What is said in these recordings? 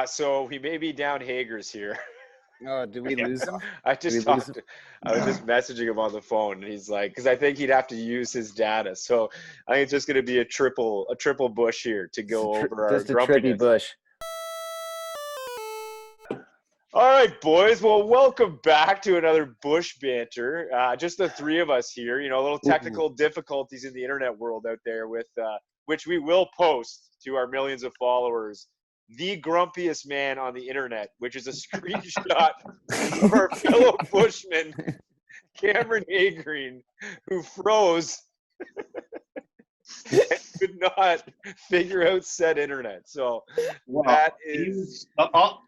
So we may be down Hager's here. Oh, did we lose him? I was just messaging him on the phone, and he's like, because I think he'd have to use his data. So I think it's just going to be a triple Bush here to go over our just a trippy Bush. All right, boys. Well, welcome back to another Bush Banter. Just the three of us here. You know, little technical difficulties in the internet world out there, with which we will post to our millions of followers. The grumpiest man on the internet, which is a screenshot of our fellow Bushman, Cameron Agreen, who froze and could not figure out said internet. So that is. Oh,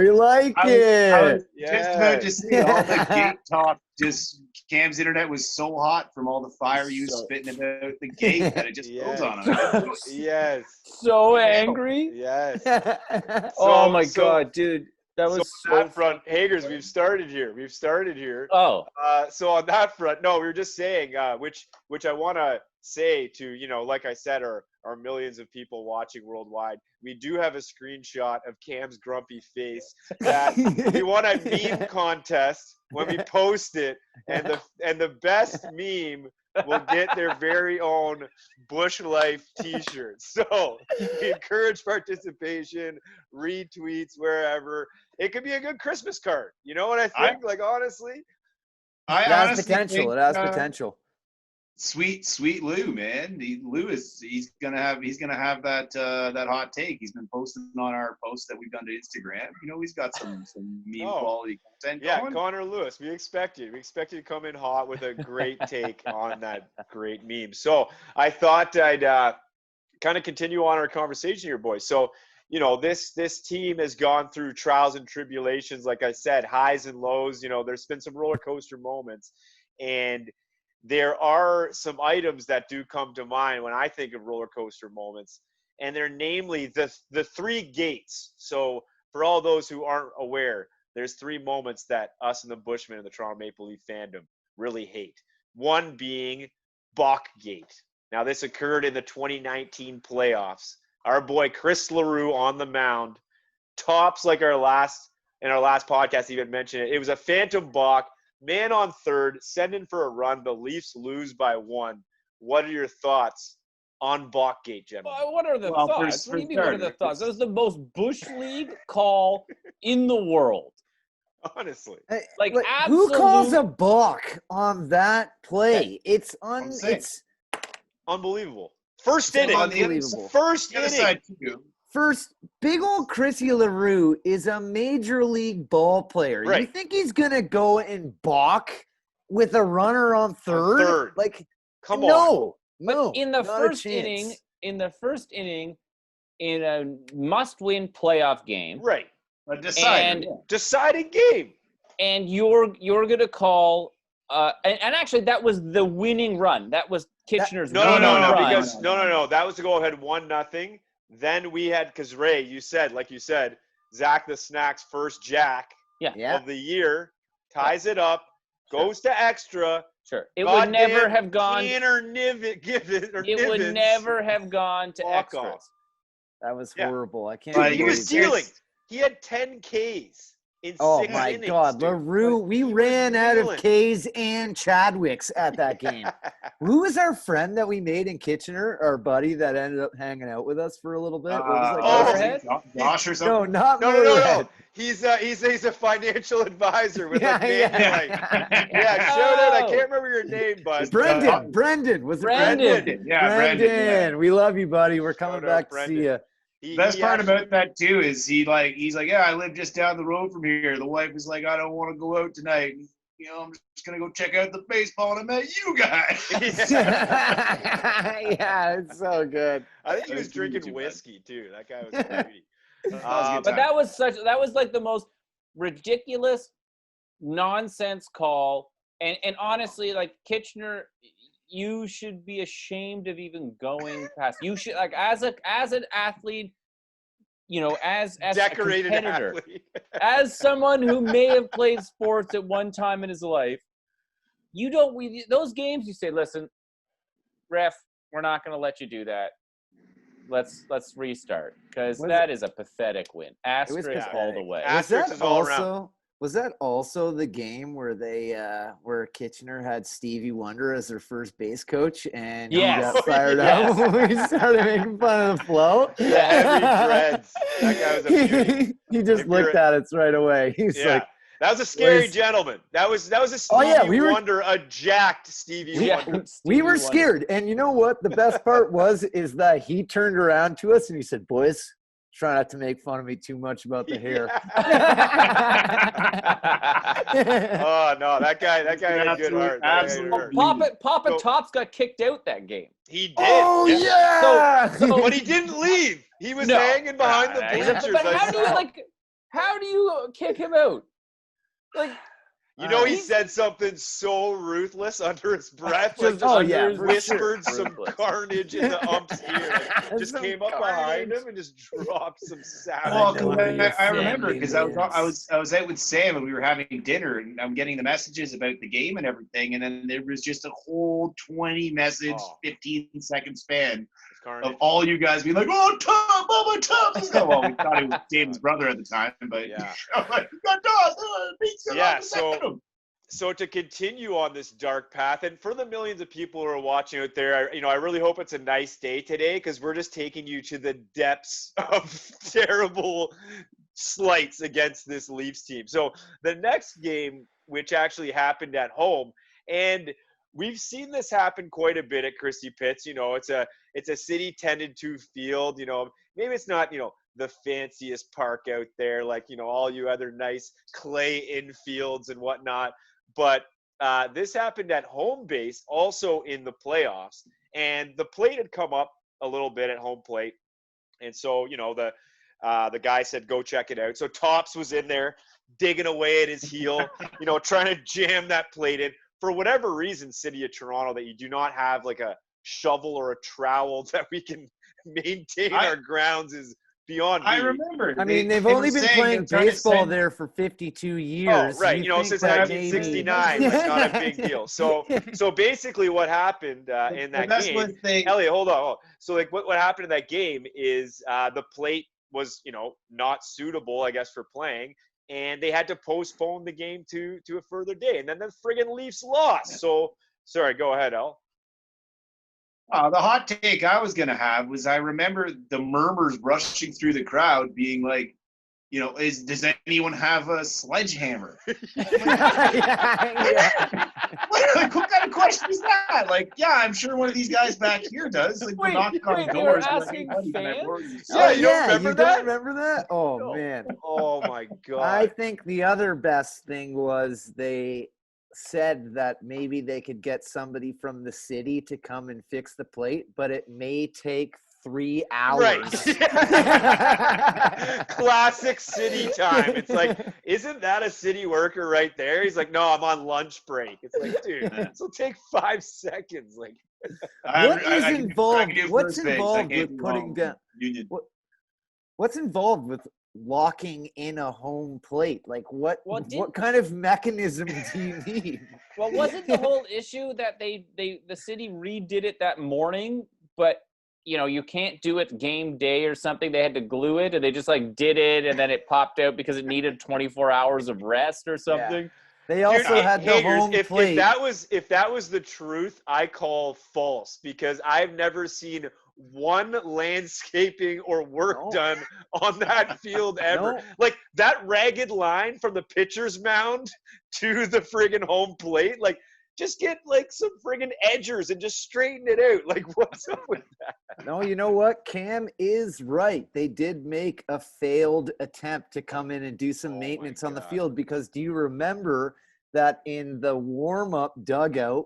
you like it? I was just about to say all the gate talk. Just Cam's internet was so hot from all the fire you was spitting about the gate that it just froze on him. Yes. So angry. Yes. Oh my God, dude. That was so on that front, Hagers, we've started here. Oh. So on that front, no, we were just saying, which I want to say to, you know, like I said, our millions of people watching worldwide, we do have a screenshot of Cam's grumpy face that we won a meme contest when we post it, and the best meme will get their very own Bush Life t-shirt. So we encourage participation, retweets, wherever. It could be a good Christmas card. You know what I think? Honestly? It has potential. Sweet Lou, man. He's gonna have that hot take. He's been posting on our posts that we've done to Instagram. You know, he's got some meme quality content. Yeah, going. Connor Lewis. We expect you to come in hot with a great take on that great meme. So I thought I'd kind of continue on our conversation here, boys. So, you know, this team has gone through trials and tribulations, like I said, highs and lows. You know, there's been some roller coaster moments, and there are some items that do come to mind when I think of roller coaster moments, and they're namely the three gates. So for all those who aren't aware, there's three moments that us and the Bushmen and the Toronto Maple Leaf fandom really hate. One being Bachgate. Now, this occurred in the 2019 playoffs. Our boy Chris LaRue on the mound, tops like our last podcast even mentioned it. It was a phantom Bach. Man on third, send in for a run. The Leafs lose by 1. What are your thoughts on Bachgate, gentlemen? What are the thoughts? What do you mean, what are the thoughts? That was the most Bush League call in the world. Honestly. Like who calls a balk on that play? It's unbelievable. First inning. Unbelievable. First inning. First, big old Chrissy LaRue is a major league ball player. Right. You think he's going to go and balk with a runner on third? Like, come on. No. In the first inning, in a must-win playoff game. Right. A deciding game. And you're going to call and actually that was the winning run. That was Kitchener's winning run. Because that was to go ahead 1-0. Then we had, because Ray, you said, Zach the Snack's first jack of the year, ties it up, goes to extra. Sure. It would never have gone. It would never have gone to extras. That was horrible. I can't. Dude, he was stealing. He had 10 Ks. In 6 innings, God, LaRue, we ran out of Ks and Chadwicks at that game. Who was our friend that we made in Kitchener, our buddy that ended up hanging out with us for a little bit? Josh or something? No. He's a financial advisor with shout out. I can't remember your name, bud. Brendan. Was it Brendan? Yeah, Brendan. We love you, buddy. We're coming back to see you. Best part about that too is he's like, yeah, I live just down the road from here. The wife is like, I don't want to go out tonight. You know, I'm just gonna go check out the baseball, and I met you guys. Yeah, it's so good. I think he was drinking whiskey too. That guy was beauty. But that was like the most ridiculous nonsense call, and honestly, like Kitchener, you should be ashamed of even going past. You should, like, as an athlete, you know, as decorated a competitor, athlete. as someone who may have played sports at one time in his life, those games you say, listen, ref, we're not going to let you do that. Let's restart because Was that is a pathetic win. Asterisk all the pathetic. way. Asterisk is all around. Was that also the game where they where Kitchener had Stevie Wonder as their first base coach and Yes. he got fired up when we started making fun of the flow? The heavy dreads. That guy was a beauty. He just If looked you're- at it right away. He's Yeah. like, That was a scary Where's- gentleman. That was a Stevie Oh, yeah, we were- Wonder, a jacked Stevie Yeah. Wonder. we Stevie were Wonder. scared. And you know what? The best part is that he turned around to us and he said, "Boys, try not to make fun of me too much about the hair." Oh no, that guy had a good heart. That guy had a good heart. Papa So- Tops got kicked out that game. He did. Oh yeah. But he didn't leave. He was No. hanging behind the But bleachers. I how do you kick him out? Like, You know, he He's- said something so ruthless under his breath, Just like oh, yeah, under his whispered breath. some Ruthless. carnage in the ump's ear. Like, just Some came up behind carnage. him and just dropped some savage. Well, know how your I remember family because I was out with Sam and we were having dinner and I'm getting the messages about the game and everything, and then there was just a whole 20 message, 15-second span It's carnage. of all you guys being like, "Oh, Tom, Bubba, Tom!" Well, we thought it was Damon's brother at the time, but Yeah. like, "You got Dawes, beats him Yeah, up, so- second him." So to continue on this dark path, and for the millions of people who are watching out there, I really hope it's a nice day today because we're just taking you to the depths of terrible slights against this Leafs team. So the next game, which actually happened at home, and we've seen this happen quite a bit at Christie Pitts. It's a city tended to field. Maybe it's not the fanciest park out there, like all you other nice clay infields and whatnot. But this happened at home base, also in the playoffs, and the plate had come up a little bit at home plate, and so the guy said, "Go check it out." So Tops was in there digging away at his heel, trying to jam that plate in. For whatever reason, City of Toronto, that you do not have like a shovel or a trowel that we can maintain our grounds is beyond I me. remember. I mean, they've they only were been saying playing they're trying to baseball send- there for 52 Oh, years. right. You think Since that maybe- 1969, that's not a big deal. So basically what happened in that that's game, what they. Elliot, hold on. So like what happened in that game is the plate was, not suitable, I guess, for playing. And they had to postpone the game to a further day. And then the friggin' Leafs lost. So, sorry, go ahead, El. The hot take I was going to have was I remember the murmurs rushing through the crowd being like, does anyone have a sledgehammer? Yeah. Like, what kind of question is that? Like, yeah, I'm sure one of these guys back here does. Like, we're Wait, knocking on wait, they were doors. we're like, asking "Hey, buddy, can I fans? borrow your Yeah, you don't remember you that? don't remember that? Oh, No. man. Oh, my God. I think the other best thing was they said that maybe they could get somebody from the city to come and fix the plate, but it may take 3 hours. Right. Classic city time. It's like, isn't that a city worker right there? He's like, no, I'm on lunch break. It's like, dude, this will take 5 seconds. Like, What's What's involved with putting down? Union. What's involved with locking in a home plate? Like what Well, kind of mechanism do you need? Well, wasn't the whole issue that the city redid it that morning, but you can't do it game day or something. They had to glue it, and they just like did it, and then it popped out because it needed 24 hours of rest or something. They also dude, had the haters, home if plate. if that was the truth, I call false because I've never seen one landscaping or work No. done on that field ever. No. Like that ragged line from the pitcher's mound to the friggin' home plate, like just get like some friggin' edgers and just straighten it out. Like what's up with that? No, you know what? Cam is right. They did make a failed attempt to come in and do some Oh my maintenance on the God. field because do you remember that in the warm-up dugout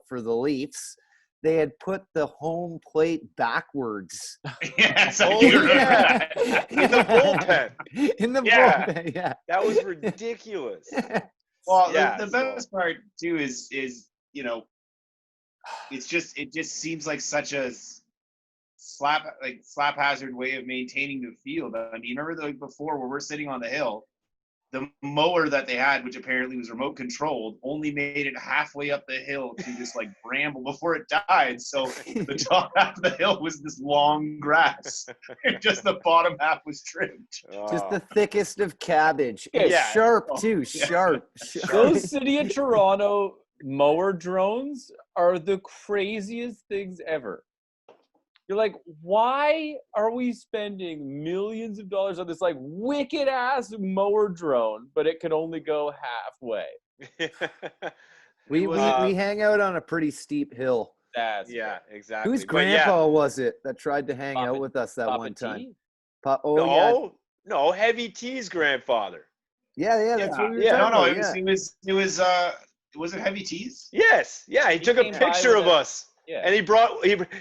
for the Leafs, they had put the home plate backwards. Yes, I Oh, do remember yeah. that. In the bullpen. In the Yeah. bullpen, yeah. That was ridiculous. Well, Yeah, the best part too is it just seems like such a slap hazard way of maintaining the field. I mean, remember before where we're sitting on the hill, the mower that they had, which apparently was remote controlled, only made it halfway up the hill to this like bramble before it died. So the top half of the hill was this long grass, and just the bottom half was trimmed. Just the thickest of cabbage. Yeah. And sharp too. Yeah. Sharp. Those City of Toronto mower drones are the craziest things ever. You're like, why are we spending millions of dollars on this like wicked ass mower drone, but it can only go halfway? We hang out on a pretty steep hill. Yeah, exactly. Whose But grandpa was it that tried to hang out with us that Papa one time? T? No, Heavy T's grandfather. Yeah, that's what we were No, talking about. Was it Heavy T's? Yes, yeah. He took a came by picture with of a- us, Yeah. and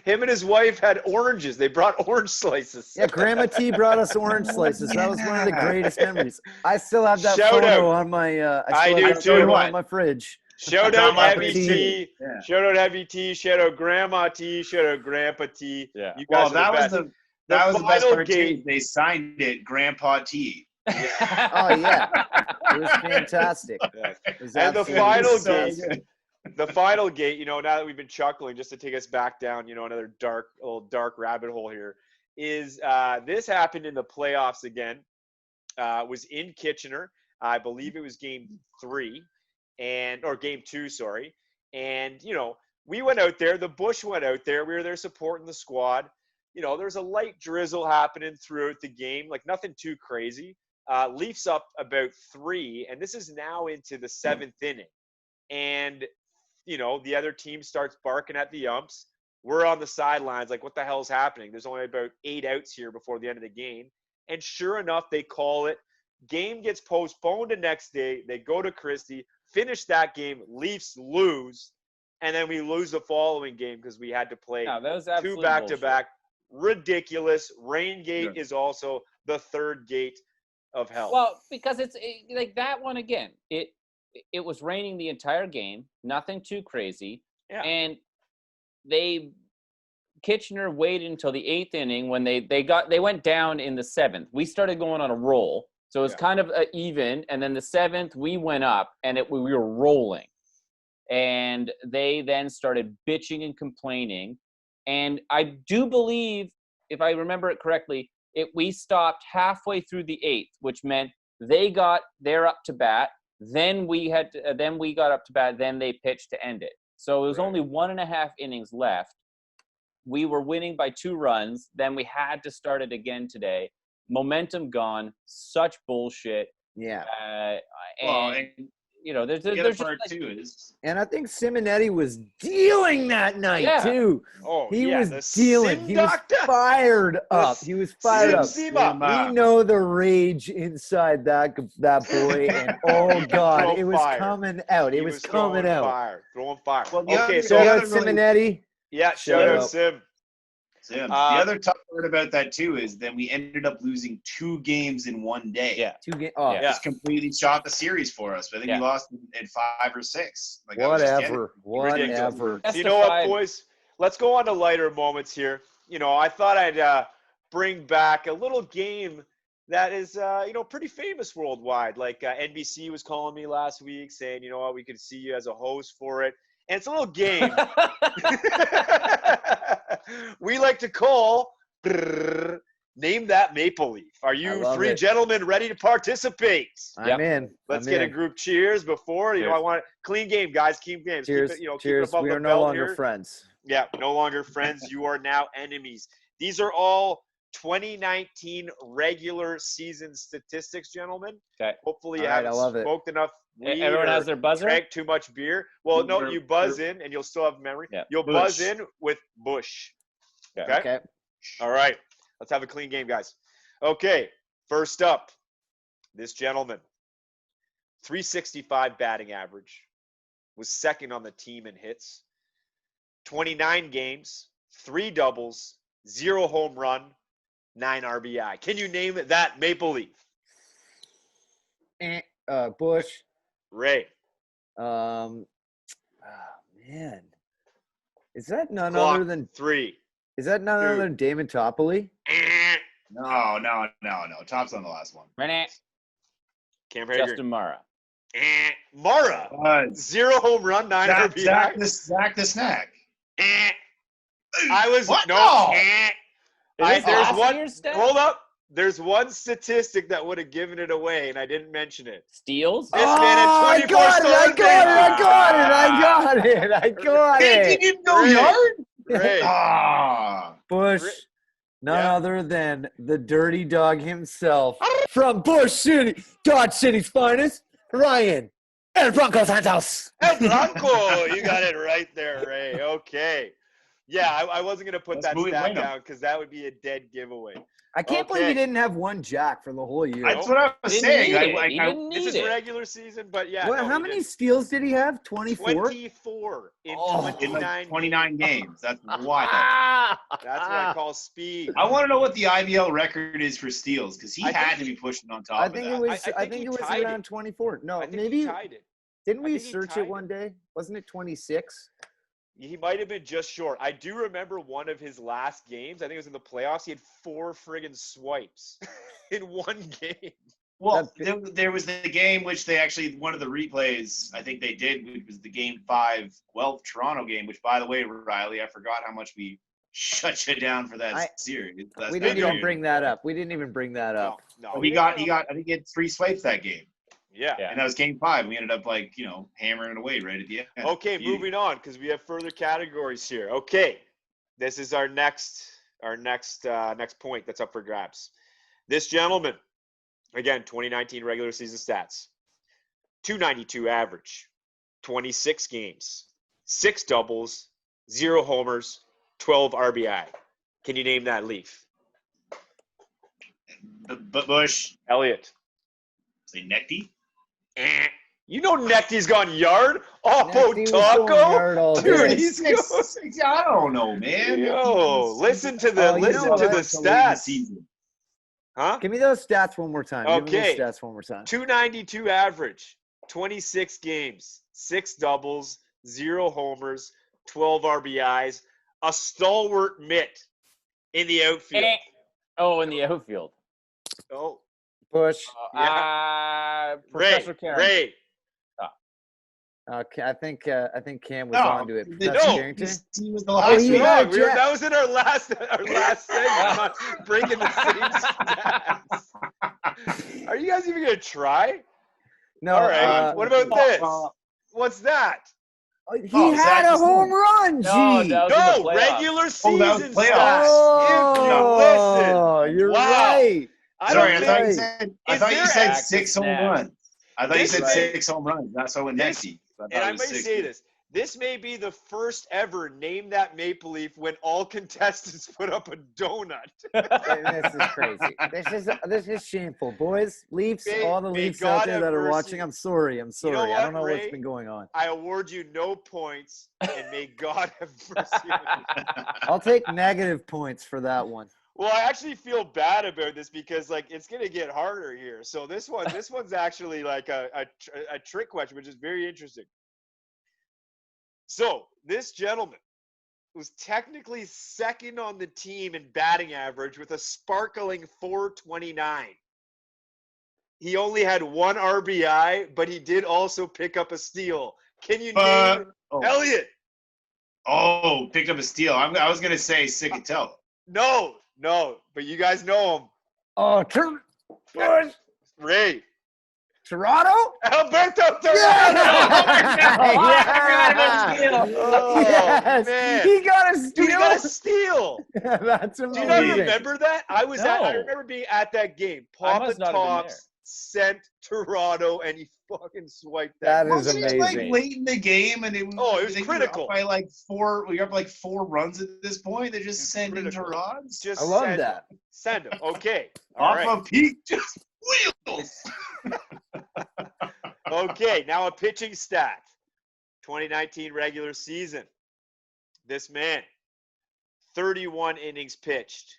him and his wife had oranges. They brought orange slices. Yeah, Grandma T brought us orange slices. That was one of the greatest memories. I still have that Shout photo out. on my. I do have that too. photo on my fridge. Shout out Grandma Heavy T. T. Yeah. Shout out Heavy T. Shout out Grandma T. Shout out Grandpa T. Yeah. You guys Well, are the best. that was the best final part too. gate. They signed it Grandpa T. Oh yeah, it was fantastic. Yes. It was And the absolutely final fantastic. gate. The final gate, now that we've been chuckling, just to take us back down, another little dark rabbit hole here, is this happened in the playoffs again. Was in Kitchener. I believe it was game 3 or game 2, sorry. And, we went out there. The Bush went out there. We were there supporting the squad. There's a light drizzle happening throughout the game, like nothing too crazy. Leafs up about 3, and this is now into the 7th inning. And, the other team starts barking at the umps. We're on the sidelines like, what the hell's happening? There's only about 8 outs here before the end of the game. And sure enough, they call it. Game gets postponed the next day. They go to Christie, finish that game. Leafs lose. And then we lose the following game because we had to play No, that was 2 absolutely back-to-back. Ridiculous. Rain gate is also the third gate of hell. Well, because it's like that one again. It was raining the entire game, nothing too crazy, Yeah. and Kitchener waited until the 8th inning when they went down in the 7th. We started going on a roll, so it was kind of even, and then the 7th we went up and we were rolling, and they then started bitching and complaining, and I do believe, if I remember it correctly, we stopped halfway through the 8th, which meant they're up to bat. Then we got up to bat. Then they pitched to end it. So it was only 1.5 innings left. We were winning by 2 runs. Then we had to start it again today. Momentum gone. Such bullshit. Yeah. There's The other part too is, And I think Simonetti was dealing that night too. Oh, He yeah, was the dealing. Sim He was Doctor. fired up. He was fired up. Sim-Sima. We know the rage inside that boy, and oh god, it was Fire. coming out. It was coming out. Throwing fire. Well, the Okay, other- so Shout the out other really- Simonetti. yeah, shout Shout out out. Sim. the other tough part about that too is then we ended up losing 2 games in one day. Yeah. 2 games. Oh, Yeah. Just completely shot the series for us. I think Yeah. we lost in 5 or 6. Like, that was just it. whatever. So you know what, boys? Let's go on to lighter moments here. I thought I'd bring back a little game that is, pretty famous worldwide. Like NBC was calling me last week saying, we could see you as a host for it. And it's a little game we like to call Name That Maple Leaf. Are you love 3 it. gentlemen ready to participate? I'm in. Let's I'm get a in. group cheers before. Cheers. I want clean game, guys. Clean games. Cheers. Keep it, keep Cheers. it above We the are no belt longer here. friends. Yeah, no longer friends. You are now enemies. These are all 2019 regular season statistics, gentlemen. Okay. Hopefully you All right, haven't I love it. smoked enough weed Everyone or has their buzzer. drank too much beer. Well, no, you buzz in and you'll still have memory. Yeah. You'll Bush. buzz in with Bush. Okay? Okay. All right. Let's have a clean game, guys. Okay. First up, this gentleman, 365 batting average, was second on the team in hits, 29 games, 3 doubles, 0 home run, 9 RBI. Can you name that Maple Leaf? Bush. Ray. Man. Is that none Clock other than 3. other than Damon Toppoli? No. Top's on the last one. Renee. Cam Hager. Justin Mara. Mara. 0 home run, 9 RBI. Zach the Snack. I was What? no. There's There's one. year's stat? Hold up. There's one statistic that would have given it away, and I didn't mention it. Steals? This man had 24 I got He it. didn't go Great. yard? Great. Bush, none other than the dirty dog himself from Bush City, Dodge City's finest, Ryan El Bronco Santos. El Blanco. You got it right there, Ray. Okay. Yeah, I wasn't going to put that stat down because that would be a dead giveaway. I can't believe he didn't have one jack for the whole year. That's what I was saying. This is regular season, but yeah. How many steals did he have? 24? 24 in 29 games. That's wild. That's what I call speed. I want to know what the IBL record is for steals because he had to be pushing on top of that. I think it was around 24. No, maybe. He tied it. Didn't we search it one day? Wasn't it 26? He might have been just short. I do remember one of his last games. I think it was in the playoffs. He had 4 friggin' swipes in one game. Well, there was the game which they actually, one of the replays I think they did, which was the Game 5 Guelph Toronto game, which, by the way, Riley, I forgot how much we shut you down for that series. We didn't even bring that up. No. He got, I think he had 3 swipes that game. Yeah. And that was Game 5. We ended up, hammering away right at the end. Okay, moving on because we have further categories here. Okay, this is our next point that's up for grabs. This gentleman, again, 2019 regular season stats: 292 average, 26 games, 6 doubles, 0 homers, 12 RBI. Can you name that Leaf? But Bush. Elliot. Say Necty. You know Necty's gone yard. Taco. Dude, he's I don't know, man. Yo, listen to the stats. Huh? Give me those stats one more time. Okay. 292 average, 26 games, 6 doubles, 0 homers, 12 RBIs, a stalwart mitt in the outfield. In the outfield. Oh. Bush. Professor Karen. Ray. Okay, I think Cam was onto it. He was the last one. That was in our last segment. I'm not breaking the same stats. Are you guys even gonna try? No. All right. What about this? What's that? He had a home run. No, regular season that was playoffs. If you listen, you're right. I thought you said 6 home runs. I thought you said 6 home runs. That's so Necty. And I might say this. This may be the first ever Name That Maple Leaf when all contestants put up a donut. This is crazy. This is shameful, boys. Leafs, all the Leafs out there that are watching. I'm sorry. You know what, I don't know what's been going on. I award you no points, and may God have mercy on you. I'll take negative points for that one. Well, I actually feel bad about this because it's gonna get harder here. So this one's actually like a trick question, which is very interesting. So this gentleman was technically second on the team in batting average with a sparkling .429. He only had 1 RBI, but he did also pick up a steal. Can you name Elliot? Oh, picked up a steal. I was gonna say Sicatello. No, but you guys know him. Oh, Ray. Toronto? Alberto Toronto! Yes! Man. He got a steal? Dude, he got a steal! That's amazing. Do you not remember that? I remember being at that game. Papa Tops sent Toronto, and he fucking swiped that. That is amazing. It was late in the game, and it was critical. We were up 4 runs at this point. They're just sending to rods. I love that. Send them. Okay. Off of peak, just wheels. Okay, now a pitching stat. 2019 regular season. This man, 31 innings pitched.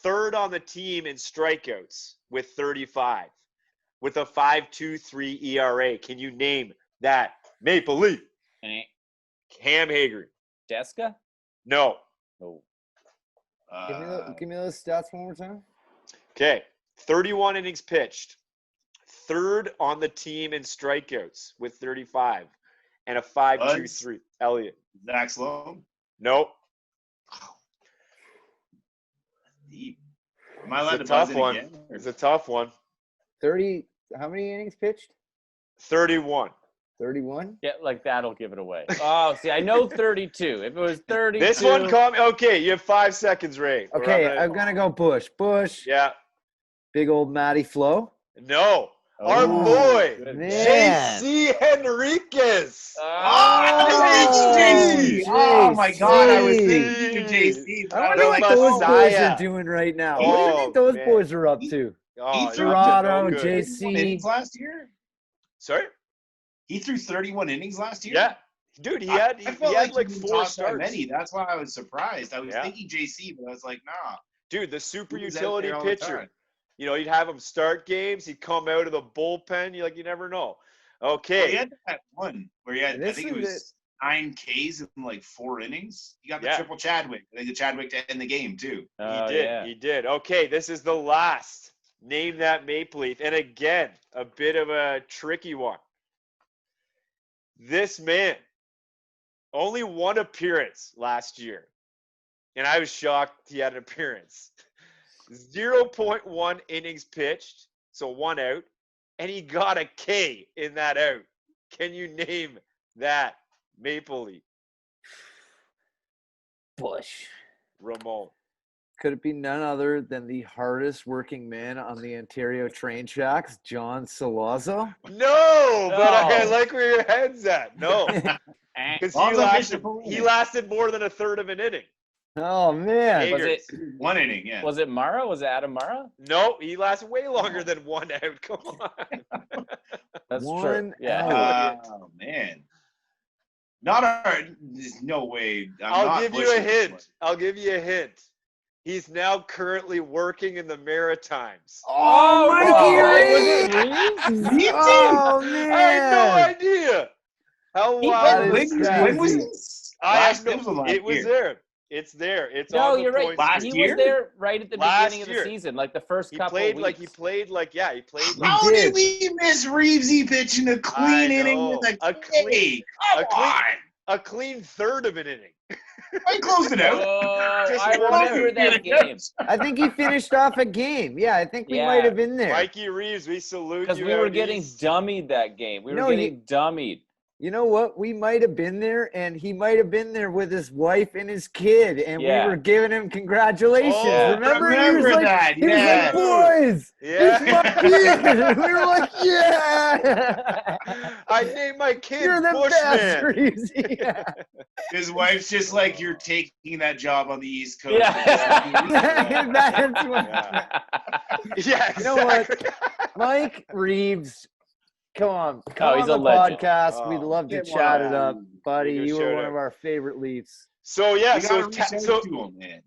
3rd on the team in strikeouts with 35. With a 5.23 ERA. Can you name that Maple Leaf? Cam Hager. Jessica? No. Oh. Give me those stats one more time. Okay. 31 innings pitched. third on the team in strikeouts with 35 and a 5.23. Elliot. Zach Sloan. Nope. Deep. Am I allowed to It's a tough buzz in one. again? It's a tough one. 30. How many innings pitched? 31. 31. Yeah, like that'll give it away. Oh, see, I know 32. If it was 32. This one, okay, you have 5 seconds, Ray. Okay, I'm gonna go Bush. Bush. Yeah. Big old Matty Flo. No. Our Oh, boy, good. Man. JC Henriquez. JC! Oh my God, I was thinking of JC. But I I wonder was what like, those boys Messiah. are doing right now. What do you Oh, think those man. boys are up to? Oh, threw up to no Toronto, good. JC. innings last year. Sorry? He threw 31 innings last year. Yeah. Dude, he had I felt like he didn't 4 toss that starts. many. That's why I was surprised. I was Yeah. thinking JC, but I was like, nah. Dude, the super He was out utility there all the pitcher. time. You know, you'd have him start games. He'd come out of the bullpen. You never know. Okay. Well, he had that one where he had, I This think it is was 9 Ks in like 4 innings. He got the Yeah. triple Chadwick. I think the Chadwick to end the game too. Oh, He did. yeah. He did. Okay, this is the last. Name that Maple Leaf. And again, a bit of a tricky one. This man, only one appearance last year. And I was shocked he had an appearance. 0.1 innings pitched, so 1 out. And he got a K in that out. Can you name that Maple Leaf? Bush. Ramon. Could it be none other than the hardest working man on the Ontario train tracks, John Salazzo? No, but I No. like where your head's at. No. Because he lasted more than a third of an inning. Oh man. Was it? One inning, yeah. Was it Mara? Was it Adam Mara? No, he lasted way longer than 1 out. Come on. That's One true. Yeah. Oh man. Not our. There's no way. I'll give you a hint. I'll give you a hint. He's now currently working in the Maritimes. Oh, Mikey Reeves! Reeves! Oh I had no man. idea. How That wild is is that? When was crazy. this? I Last- have it was the no, last it was year. there. It's there. It's No, on the you're right. points. Last He year? was there right at the Last beginning of year. the season, like the first He couple played of like weeks. he played like How did. did we miss Reevesy pitching a clean inning know. with A a clean- K? Come a clean- on. a clean third of an inning. I closed it out. Oh, Just I one remember inning. that game I think he finished off a game. Yeah, I think we Yeah. might have been there. Mikey Reeves, we salute you. because we were out getting east. dummied that game. We were No, getting dummied. You know what? We might have been there, and he might have been there with his wife and his kid, and Yeah. we were giving him congratulations. Oh, Remember? remember that, He was yeah. like, boys, Yeah. it's my kid. We were like, yeah. I named my kid You're the best, Bushman. Reeves. Yeah. His wife's just like, you're taking that job on the East Coast. Yeah. That's what, Yeah. Yeah, You know what? exactly. Mike Reeves, come on he's on a the legend. podcast. We'd Oh, love to get chat one it up, out. buddy. You You showed were one up. of our favorite Leafs. So yeah, You so gotta reach out to him, man.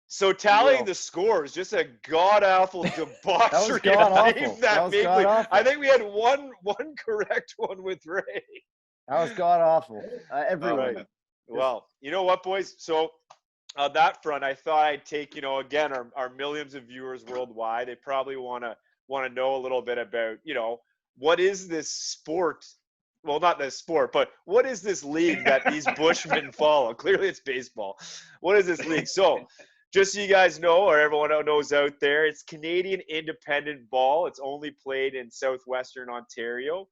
so tallying will. the scores, just a god awful debauchery. to god-awful. name That was Maple Leaf. god-awful. I think we had one correct one with Ray. That was god awful. Everywhere. Right. Well, you know what, boys? So on that front, I thought I'd take, again, our millions of viewers worldwide. They probably want to know a little bit about, what is this sport? Well, not this sport, but what is this league that these Bushmen follow? Clearly it's baseball. What is this league? So just so you guys know, or everyone knows out there, it's Canadian independent ball. It's only played in southwestern Ontario.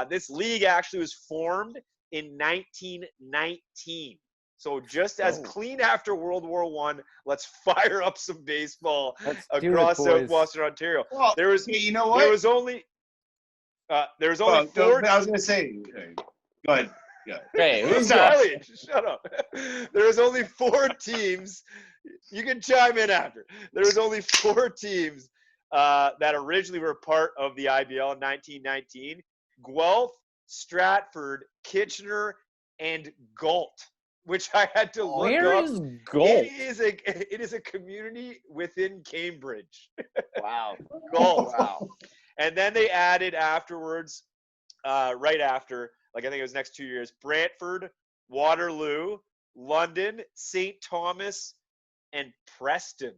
This league actually was formed in 1919. So just as clean after World War I, let's fire up some baseball Let's across do it, boys. southwestern Ontario. Well, There was hey, you know what? there was only four. I was gonna say. Go ahead. Hey, who's Listen, going? Elliot, shut up. There was only 4 teams. You can chime in after. There was only 4 teams that originally were part of the IBL in 1919. Guelph, Stratford, Kitchener, and Galt, which I had to look Where up. is Gold? It is a community within Cambridge. Wow. Galt. Wow. And then they added afterwards, right after, like I think it was next 2 years, Brantford, Waterloo, London, St. Thomas, and Preston.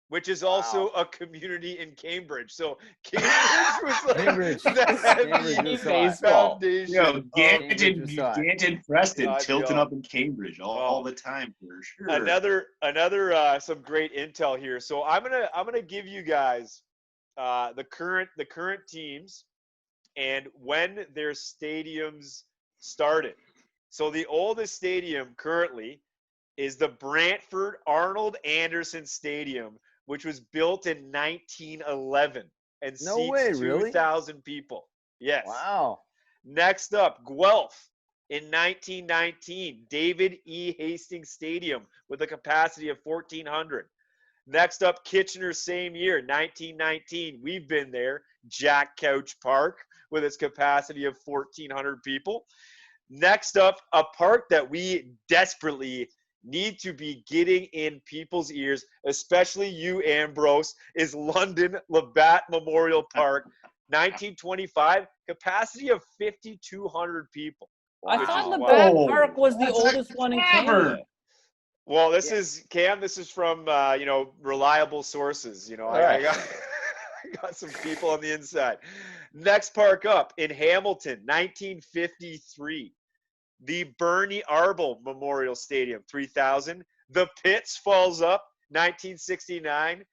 which is also a community in Cambridge. So Cambridge was like Cambridge. the Cambridge heavy was hot. baseball. foundation. You know, of- Cambridge was hot. Ganton, Preston, God, tilting yo. up in Cambridge all the time for sure. Another some great intel here. So I'm gonna give you guys the current teams and when their stadiums started. So the oldest stadium currently is the Brantford Arnold Anderson Stadium, which was built in 1911 and No seats way, really? 2,000 people. Yes. Wow. Next up, Guelph in 1919, David E. Hastings Stadium with a capacity of 1,400. Next up, Kitchener, same year, 1919. We've been there, Jack Couch Park with its capacity of 1,400 people. Next up, a park that we desperately need to be getting in people's ears, especially you, Ambrose, is London Labatt Memorial Park, 1925, capacity of 5,200 people. I which thought is Labatt wild. Park was the That's oldest one in Canada. Well, this is Cam. This is from reliable sources. I got I got some people on the inside. Next park up in Hamilton, 1953, the Bernie Arbel Memorial Stadium, 3,000. The Pitts Falls Up, 1969.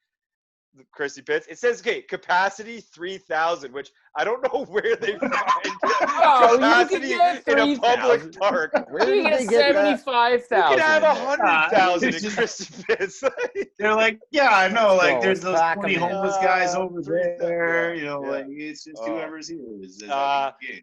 Christy Pitts. It says, capacity 3,000, which I don't know where they find Oh, capacity you can get in a public 3,000. park. Where You did get they get that? 75,000. You can have in there. 100,000 It's in just- Christy Pitts. They're like, yeah, I know. Let's Like, go. there's Let's those pack 20 'em in. homeless guys over 3,000, there. yeah, Like it's just Oh. whoever's here is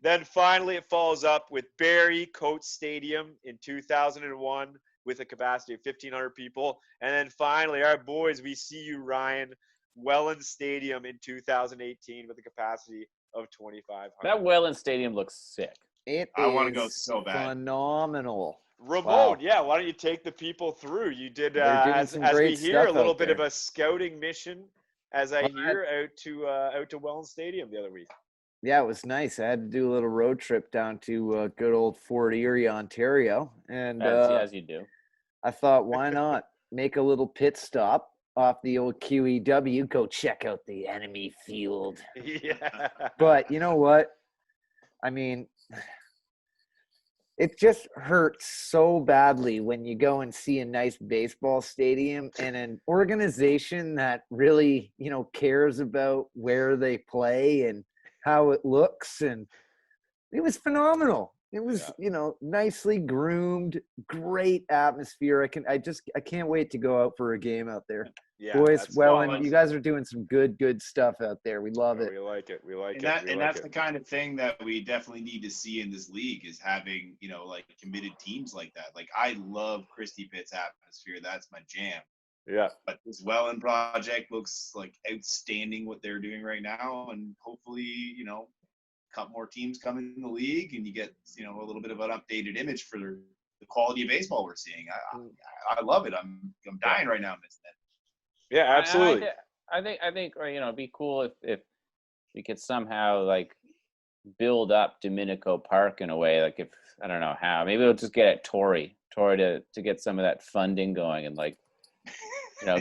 Then finally it follows up with Barrie Coates Stadium in 2001 with a capacity of 1,500 people. And then finally, our boys, we see you, Ryan, Welland Stadium in 2018 with a capacity of 2,500. That Welland Stadium looks sick. I wanna go so bad. Phenomenal. Ramon, Wow. yeah, why don't you take the people through? You did, They're doing as some we great hear, a stuff little out bit of there. a scouting mission, as I Well, hear, out to Welland Stadium the other week. Yeah, it was nice. I had to do a little road trip down to good old Fort Erie, Ontario, and As you do. I thought, why not make a little pit stop off the old QEW, go check out the enemy field. Yeah. But you know what? I mean, it just hurts so badly when you go and see a nice baseball stadium and an organization that really, cares about where they play and how it looks. And it was phenomenal. It was, nicely groomed, great atmosphere. I can't wait to go out for a game out there. Yeah, Boys, that's Welland, fun. you guys are doing some good stuff out there. We love Yeah, it. we like it. We like And it. that we and like that's it. the kind of thing that we definitely need to see in this league is having, like committed teams like that. Like I love Christy Pitt's atmosphere. That's my jam. Yeah. But this Welland project looks like outstanding what they're doing right now. And hopefully, a couple more teams come in the league and you get, a little bit of an updated image for the quality of baseball we're seeing. I love it. I'm dying right now missing it. Yeah, absolutely. I think it'd be cool if we could somehow like build up Domenico Park in a way. Like if I don't know how, maybe we'll just get at Tory to get some of that funding going and like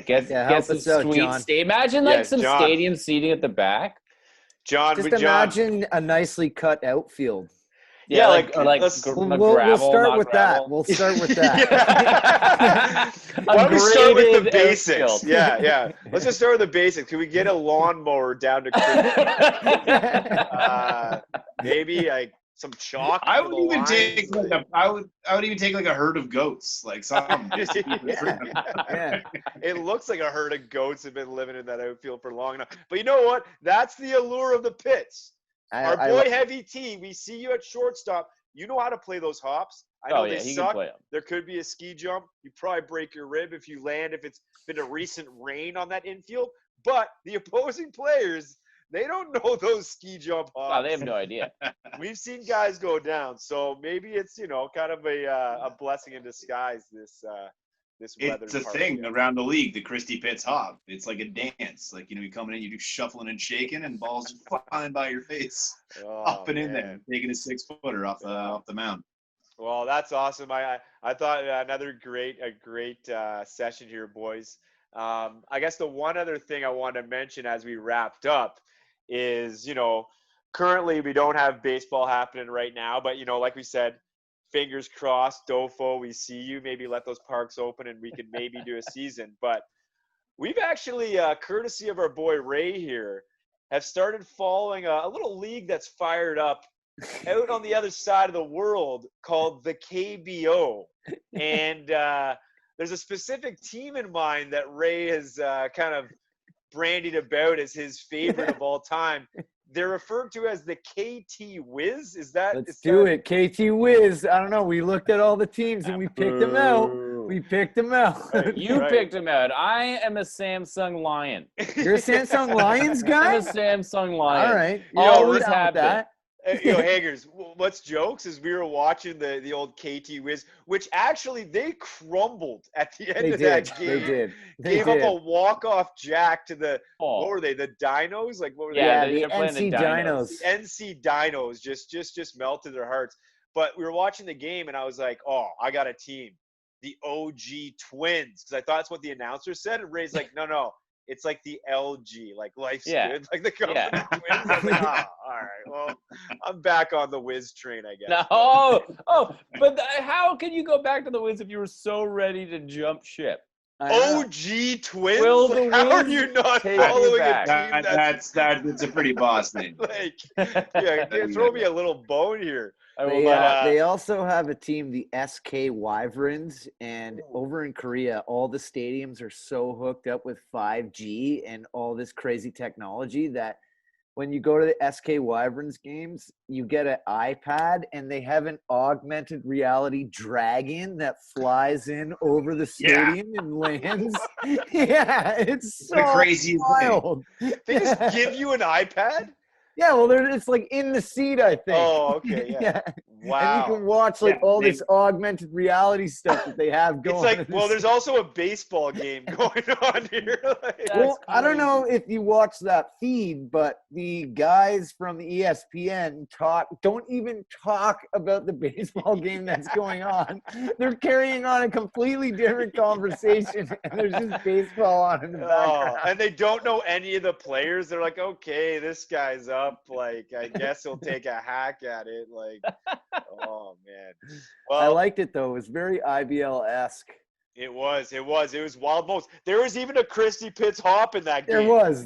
get help some us out, sweet John. Imagine Yeah, like some John. stadium seating at the back. John, Just John, imagine a nicely cut outfield. Yeah, like let's- We'll start with that. We'll start with that. Why don't we start with the graded basics? outfield. Yeah. Let's just start with the basics. Can we get a lawnmower down to maybe like some chalk? I for would the even lines? take I would even take like a herd of goats, like something. Just to keep it Yeah. freaking- Yeah. It looks like a herd of goats have been living in that outfield for long enough. But you know what? That's the allure of the Pits. Our boy Heavy T, we see you at shortstop. You know how to play those hops. I know they he suck. can play them. There could be a ski jump. You probably break your rib if you land, if it's been a recent rain on that infield. But the opposing players, they don't know those ski jump hops. Oh, they have no idea. We've seen guys go down. So maybe it's, kind of a blessing in disguise, this weather. It's a thing around the league, the Christy Pitts hop. It's like a dance. Like, you coming in, you do shuffling and shaking, and balls flying by your face, up and in there, taking a 6-footer off the mound. Well, that's awesome. I thought another great session here, boys. I guess the one other thing I wanted to mention as we wrapped up is, currently we don't have baseball happening right now, but, like we said, fingers crossed, Dofo, we see you. Maybe let those parks open and we could maybe do a season. But we've actually, courtesy of our boy Ray here, have started following a little league that's fired up out on the other side of the world called the KBO. And there's a specific team in mind that Ray has kind of brandied about as his favorite of all time. They're referred to as the KT Wiz. Let's do it. KT Wiz. I don't know. We looked at all the teams and we picked them out. We picked them out. Right. You picked them out. I am a Samsung Lion. You're a Samsung Lions guy? I'm a Samsung Lion. All right. Always have been. Haggers, what's jokes is we were watching the old KT Wiz, which actually they crumbled at the end of that game. They did. Gave up a walk-off jack to the, what were they, the Dinos? Like, what were they? The NC Dinos. The NC Dinos just melted their hearts. But we were watching the game, and I was like, oh, I got a team. The OG Twins. Because I thought that's what the announcer said. And Ray's like, no. It's like the LG, like life's good, like the company Twins. I was like, all right, well, I'm back on the Wiz train, I guess. But how can you go back to the Wiz if you were so ready to jump ship? OG Twins? Will the how are Wiz you not take following you a back? team That's a pretty boss name. Throw me a little bone here. They also have a team, the SK Wyverns, and over in Korea, all the stadiums are so hooked up with 5G and all this crazy technology that when you go to the SK Wyverns games, you get an iPad and they have an augmented reality dragon that flies in over the stadium and lands. It's so crazy wild. They just give you an iPad? Yeah, well, it's like in the seat, I think. Oh, okay, yeah. Wow. And you can watch all this augmented reality stuff that they have going. It's like, well, there's also a baseball game going on here. Well, I don't know if you watch that feed, but the guys from the ESPN don't even talk about the baseball game that's going on. They're carrying on a completely different conversation, and there's just baseball on in the background. And they don't know any of the players. They're like, okay, this guy's up. Like, I guess he'll take a hack at it. Like, oh man. Well, I liked it though. It was very IBL-esque. It was wild moves. There was even a Christie Pitts hop in that game. There was.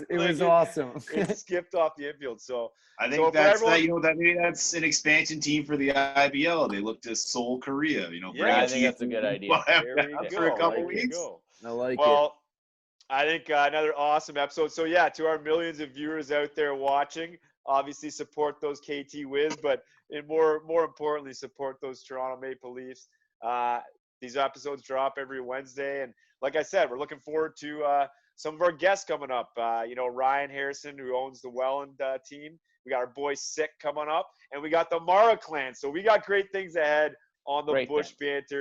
It was awesome. It skipped off the infield. So I think maybe that's an expansion team for the IBL. They look to Seoul, Korea. I think that's a good idea. For a couple weeks. I like it. I think another awesome episode. So yeah, to our millions of viewers out there watching, obviously support those KT Wiz, but more importantly, support those Toronto Maple Leafs. These episodes drop every Wednesday, and like I said, we're looking forward to some of our guests coming up. Ryan Harrison, who owns the Welland team. We got our boy Sick coming up, and we got the Mara clan. So we got great things ahead on the Bush Banter